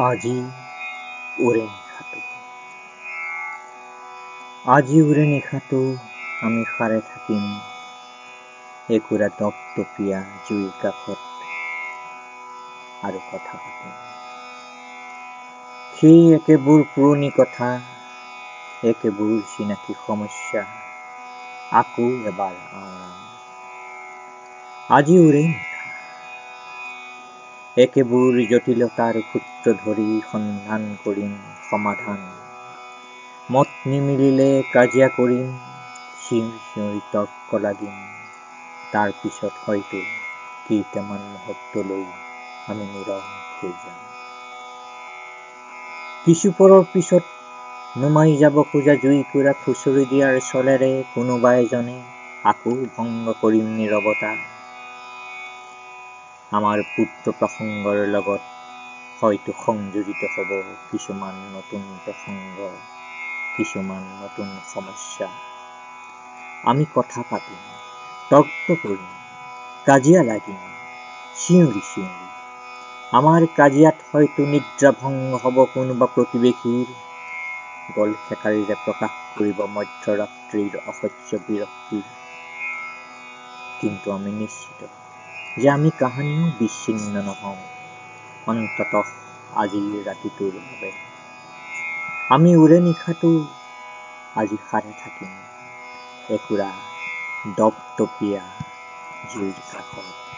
আজি উৰে নিশাটো, আজি উৰে নিশাটো আমি সাৰে থাকিম একুৰা টপটপীয়া জুইৰ কাষত আৰু কথা পাতিম। সেই একেবোৰ পুৰণি কথা, একেবোৰ চিনাকি সমস্যা আকৌ এবাৰ আওৰাম। আজি উৰে নিশা, একেবোৰ জটিলতাৰ সূত্ৰ ধৰি সন্ধান কৰিম সমাধান। মত নিমিলিলে কাজিয়া কৰিম, চিঞৰি চিঞৰি তৰ্ক লাগিম। তাৰ পিছত হয়তো কেইটামান মুহূৰ্তলৈ আমি নীৰৱ হৈ যাম। কিছুপৰৰ পিছত নুমাই যাব খোজা জুইকুৰা খুচৰি দিয়াৰ চলেৰে কোনোবা এজনে আকৌ ভংগ কৰিম নীৰৱতা। আমাৰ পুত্ৰ প্ৰসংগৰ লগত হয়তো সংযোজিত হ'ব কিছুমান নতুন প্ৰসংগ, কিছুমান নতুন সমস্যা। আমি কথা পাতিম, তৰ্ক কৰিম, কাজিয়া লাগিম, চিঞৰি চিঞৰি। আমাৰ কাজিয়াত হয়তো নিদ্ৰা ভংগ হ'ব কোনোবা প্ৰতিবেশীৰ, গল খেকাৰিৰে প্ৰকাশ কৰিব মধ্যৰাত্ৰিৰ অসহ্য বিৰক্তি। কিন্তু আমি নিশ্চিত যে আমি কাহানিও বিচ্ছিন্ন নহওঁ, অন্ততঃ আজিৰ ৰাতিটোৰ বাবে। আমি উৰে নিশাটো আজি সাৰে থাকিম একুৰা দপদপীয়া জুইৰ কাষত।